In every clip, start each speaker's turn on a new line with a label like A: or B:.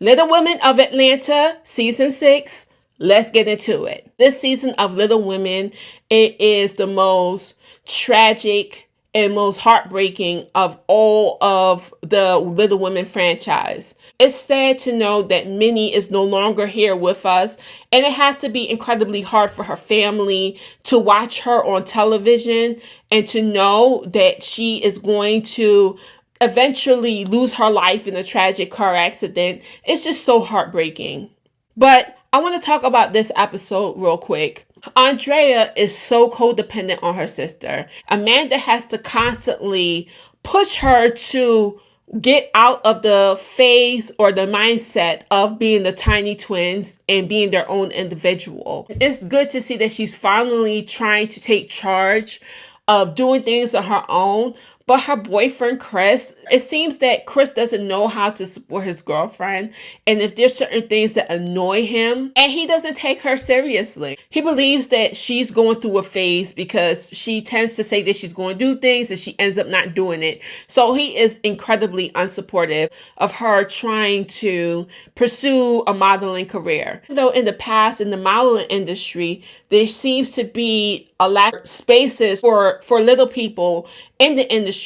A: Little Women of Atlanta, season 6. Let's get into it. This season of Little Women, it is the most tragic and most heartbreaking of all of the Little Women franchise. It's sad to know that Minnie is no longer here with us, and it has to be incredibly hard for her family to watch her on television and to know that she is going to eventually lose her life in a tragic car accident. It's just so heartbreaking. But I want to talk about this episode real quick. Andrea is so codependent on her sister. Amanda has to constantly push her to get out of the phase or the mindset of being the tiny twins and being their own individual. It's good to see that she's finally trying to take charge of doing things on her own. But her boyfriend, Chris, it seems that Chris doesn't know how to support his girlfriend. And if there's certain things that annoy him, and he doesn't take her seriously. He believes that she's going through a phase because she tends to say that she's going to do things and she ends up not doing it. So he is incredibly unsupportive of her trying to pursue a modeling career. Though in the past, in the modeling industry, there seems to be a lack of spaces for little people in the industry.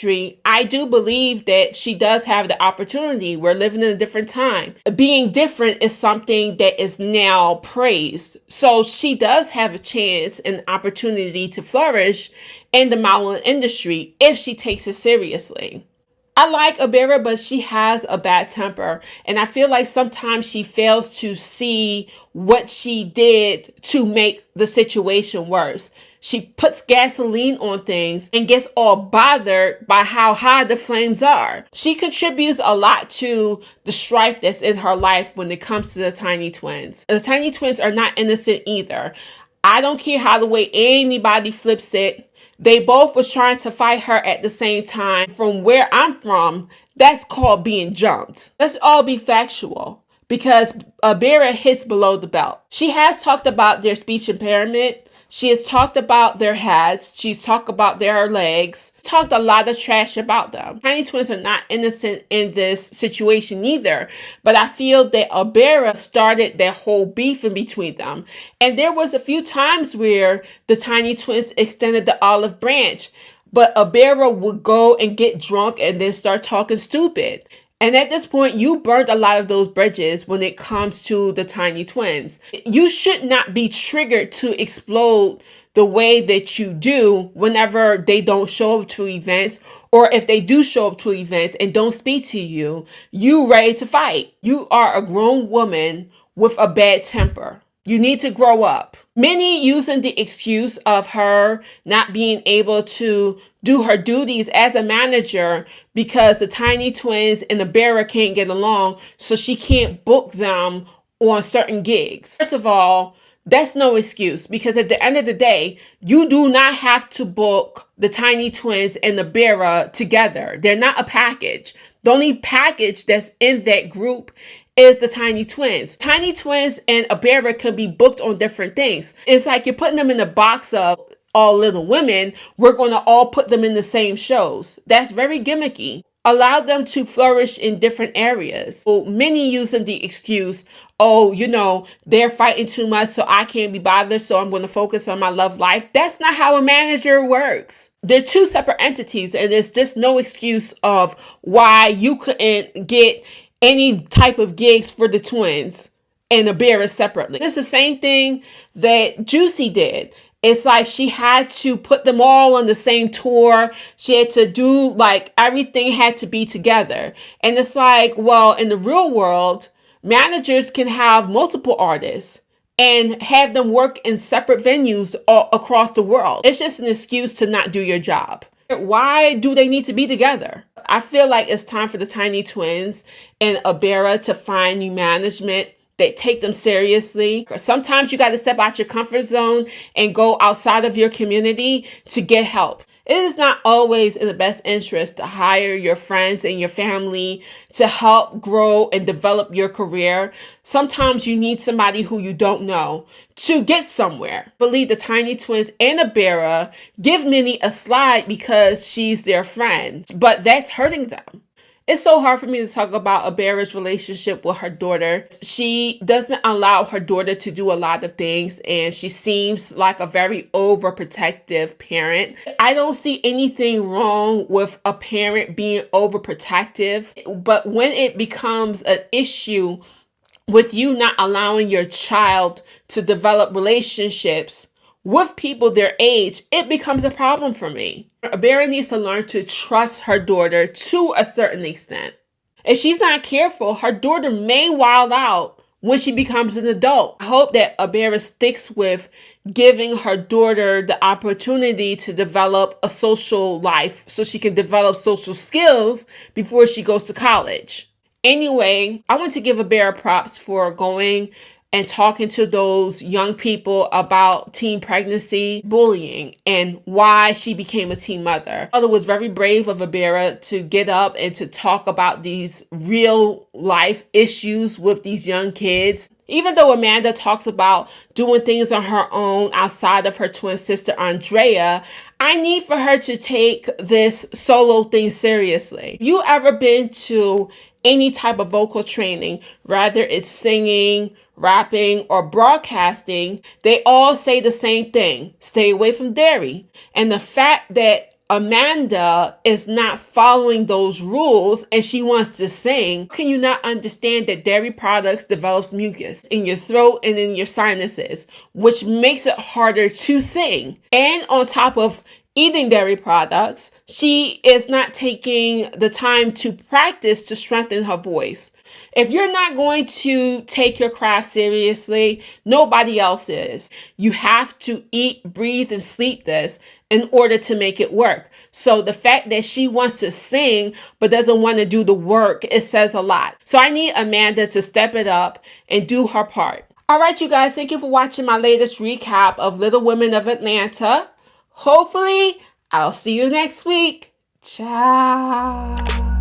A: I do believe that she does have the opportunity. We're living in a different time. Being different is something that is now praised. So she does have a chance and opportunity to flourish in the modeling industry if she takes it seriously. I like Abera, but she has a bad temper. And I feel like sometimes she fails to see what she did to make the situation worse. She puts gasoline on things and gets all bothered by how high the flames are. She contributes a lot to the strife that's in her life when it comes to the tiny twins. The tiny twins are not innocent either. I don't care how the way anybody flips it. They both was trying to fight her at the same time. From where I'm from, that's called being jumped. Let's all be factual because Abera hits below the belt. She has talked about their speech impairment. She has talked about their heads. She's talked about their legs. Talked a lot of trash about them. Tiny twins are not innocent in this situation either. But I feel that Abera started that whole beef in between them. And there was a few times where the tiny twins extended the olive branch. But Abera would go and get drunk and then start talking stupid. And at this point, you burned a lot of those bridges when it comes to the tiny twins. You should not be triggered to explode the way that you do whenever they don't show up to events, or if they do show up to events and don't speak to you, you ready to fight. You are a grown woman with a bad temper. You need to grow up. Minnie using the excuse of her not being able to do her duties as a manager because the tiny twins and Abera can't get along, so she can't book them on certain gigs. First of all, that's no excuse because at the end of the day, you do not have to book the tiny twins and Abera together. They're not a package. The only package that's in that group is the tiny twins. Tiny twins and Abera can be booked on different things. It's like you're putting them in a box of all Little Women. We're going to all put them in the same shows. That's very gimmicky. Allow them to flourish in different areas. Well, many using the excuse, oh, they're fighting too much, so I can't be bothered, so I'm going to focus on my love life. That's not how a manager works. They're two separate entities, and there's just no excuse of why you couldn't get any type of gigs for the twins and Abera separately. It's the same thing that Juicy did. It's like she had to put them all on the same tour. She had to do everything had to be together. And it's like, well, in the real world, managers can have multiple artists and have them work in separate venues all across the world. It's just an excuse to not do your job. Why do they need to be together? I feel like it's time for the tiny twins and Abera to find new management that take them seriously. Sometimes you got to step out your comfort zone and go outside of your community to get help. It is not always in the best interest to hire your friends and your family to help grow and develop your career. Sometimes you need somebody who you don't know to get somewhere. I believe the tiny twins and Abera give Minnie a slide because she's their friend, but that's hurting them. It's so hard for me to talk about Abera's relationship with her daughter. She doesn't allow her daughter to do a lot of things, and she seems like a very overprotective parent. I don't see anything wrong with a parent being overprotective, but when it becomes an issue with you not allowing your child to develop relationships with people their age, it becomes a problem for me. Abera needs to learn to trust her daughter to a certain extent. If she's not careful, her daughter may wild out when she becomes an adult. I hope that Abera sticks with giving her daughter the opportunity to develop a social life so she can develop social skills before she goes to college. Anyway, I want to give Abera props for going and talking to those young people about teen pregnancy, bullying, and why she became a teen mother. It was very brave of Abera to get up and to talk about these real life issues with these young kids. Even though Amanda talks about doing things on her own outside of her twin sister, Andrea, I need for her to take this solo thing seriously. You ever been to any type of vocal training, whether it's singing, rapping, or broadcasting, they all say the same thing: stay away from dairy. And the fact that Amanda is not following those rules and she wants to sing, can you not understand that dairy products develops mucus in your throat and in your sinuses, which makes it harder to sing? And on top of eating dairy products, she is not taking the time to practice to strengthen her voice. If you're not going to take your craft seriously, nobody else is. You have to eat, breathe, and sleep this in order to make it work. So the fact that she wants to sing but doesn't want to do the work, it says a lot. So I need Amanda to step it up and do her part. All right, you guys, thank you for watching my latest recap of Little Women of Atlanta. Hopefully, I'll see you next week. Ciao.